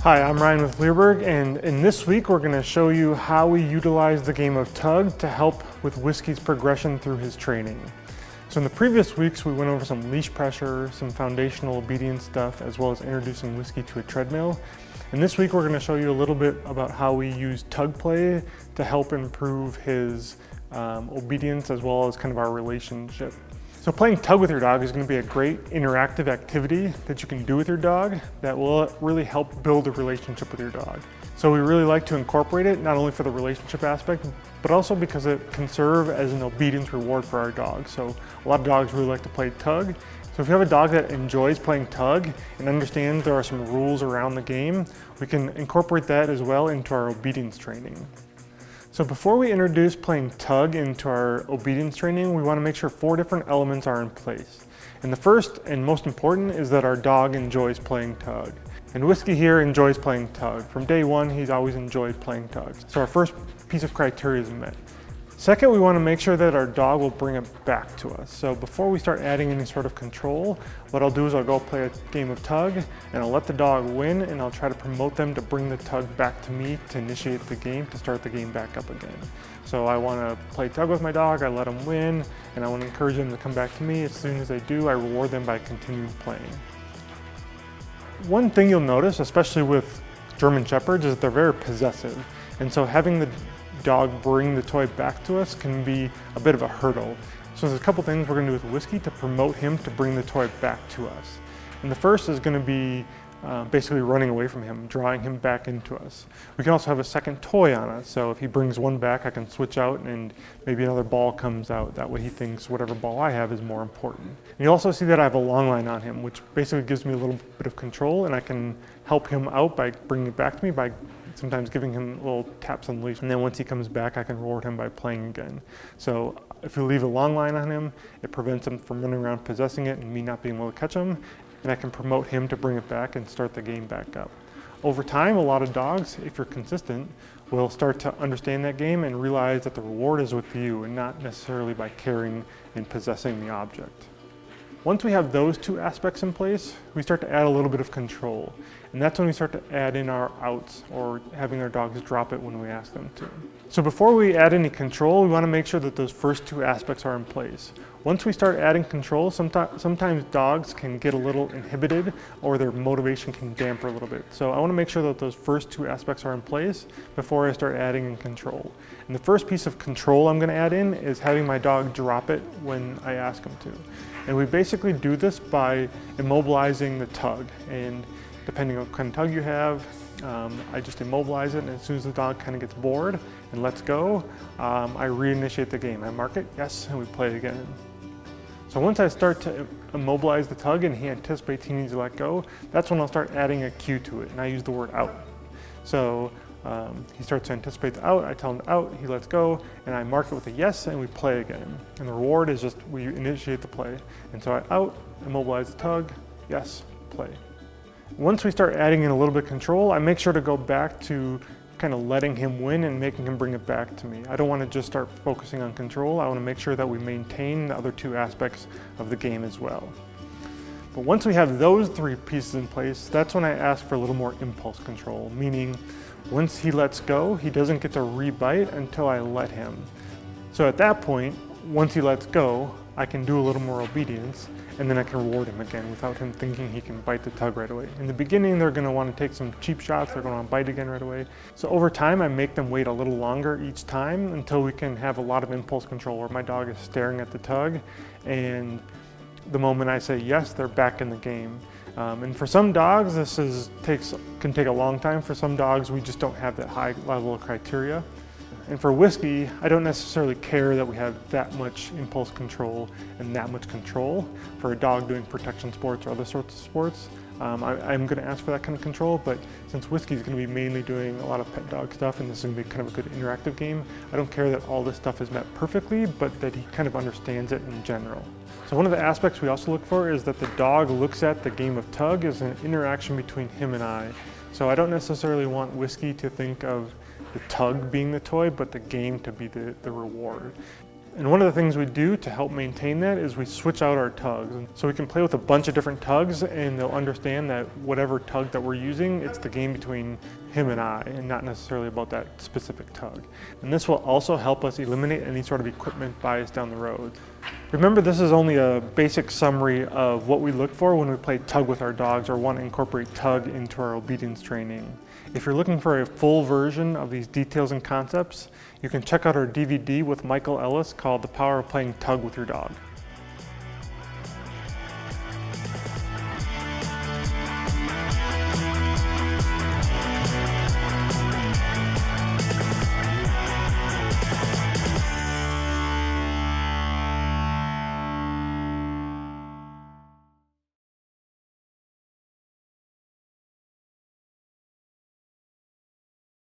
Hi, I'm Ryan with Leerburg, and in this week we're going to show you how we utilize the game of tug to help with Whiskey's progression through his training. So in the previous weeks we went over some leash pressure, some foundational obedience stuff, as well as introducing Whiskey to a treadmill. And this week we're going to show you a little bit about how we use tug play to help improve his obedience as well as kind of our relationship. So playing tug with your dog is going to be a great interactive activity that you can do with your dog that will really help build a relationship with your dog. So we really like to incorporate it, not only for the relationship aspect, but also because it can serve as an obedience reward for our dog. So a lot of dogs really like to play tug. So if you have a dog that enjoys playing tug and understands there are some rules around the game, we can incorporate that as well into our obedience training. So before we introduce playing tug into our obedience training, we want to make sure 4 different elements are in place. And the first and most important is that our dog enjoys playing tug. And Whiskey here enjoys playing tug. From day one, he's always enjoyed playing tug. So our first piece of criteria is met. Second, we want to make sure that our dog will bring it back to us. So before we start adding any sort of control, what I'll do is I'll go play a game of tug and I'll let the dog win, and I'll try to promote them to bring the tug back to me to initiate the game, to start the game back up again. So I want to play tug with my dog, I let them win, and I want to encourage them to come back to me. As soon as they do, I reward them by continuing playing. One thing you'll notice, especially with German Shepherds, is that they're very possessive. And so having the dog bring the toy back to us can be a bit of a hurdle. So there's a couple things we're going to do with Whiskey to promote him to bring the toy back to us. And the first is going to be basically running away from him, drawing him back into us. We can also have a second toy on us, so if he brings one back, I can switch out and maybe another ball comes out. That way he thinks whatever ball I have is more important. And you'll also see that I have a long line on him, which basically gives me a little bit of control, and I can help him out by bringing it back to me by sometimes giving him little taps on the leash. And then once he comes back, I can reward him by playing again. So if you leave a long line on him, it prevents him from running around possessing it and me not being able to catch him. And I can promote him to bring it back and start the game back up. Over time, a lot of dogs, if you're consistent, will start to understand that game and realize that the reward is with you and not necessarily by carrying and possessing the object. Once we have those 2 aspects in place, we start to add a little bit of control. And that's when we start to add in our outs, or having our dogs drop it when we ask them to. So before we add any control, we want to make sure that those first 2 aspects are in place. Once we start adding control, sometimes dogs can get a little inhibited or their motivation can damper a little bit. So I want to make sure that those first 2 aspects are in place before I start adding in control. And the first piece of control I'm going to add in is having my dog drop it when I ask him to. And we basically do this by immobilizing the tug. And depending on what kind of tug you have, I just immobilize it, and as soon as the dog kind of gets bored and lets go, I reinitiate the game. I mark it, yes, and we play again. So once I start to immobilize the tug and he anticipates he needs to let go, that's when I'll start adding a cue to it, and I use the word out. So he starts to anticipate the out, I tell him out, he lets go, and I mark it with a yes, and we play again. And the reward is just we initiate the play. And so I out, immobilize the tug, yes, play. Once we start adding in a little bit of control, I make sure to go back to kind of letting him win and making him bring it back to me. I don't want to just start focusing on control. I want to make sure that we maintain the other 2 aspects of the game as well. But once we have those 3 pieces in place, that's when I ask for a little more impulse control, meaning once he lets go, he doesn't get to rebite until I let him. So at that point, once he lets go, I can do a little more obedience, and then I can reward him again without him thinking he can bite the tug right away. In the beginning, they're going to want to take some cheap shots, they're going to want to bite again right away. So over time, I make them wait a little longer each time until we can have a lot of impulse control where my dog is staring at the tug, and the moment I say yes, they're back in the game. And for some dogs, this can take a long time. For some dogs, we just don't have that high level of criteria. And for Whiskey, I don't necessarily care that we have that much impulse control and that much control. For a dog doing protection sports or other sorts of sports, I'm going to ask for that kind of control, but since Whiskey is going to be mainly doing a lot of pet dog stuff and this is going to be kind of a good interactive game, I don't care that all this stuff is met perfectly, but that he kind of understands it in general. So one of the aspects we also look for is that the dog looks at the game of tug as an interaction between him and I. So I don't necessarily want Whiskey to think of the tug being the toy, but the game to be the reward. And one of the things we do to help maintain that is we switch out our tugs. So we can play with a bunch of different tugs and they'll understand that whatever tug that we're using, it's the game between him and I, and not necessarily about that specific tug. And this will also help us eliminate any sort of equipment bias down the road. Remember, this is only a basic summary of what we look for when we play tug with our dogs or want to incorporate tug into our obedience training. If you're looking for a full version of these details and concepts, you can check out our DVD with Michael Ellis called The Power of Playing Tug with Your Dog.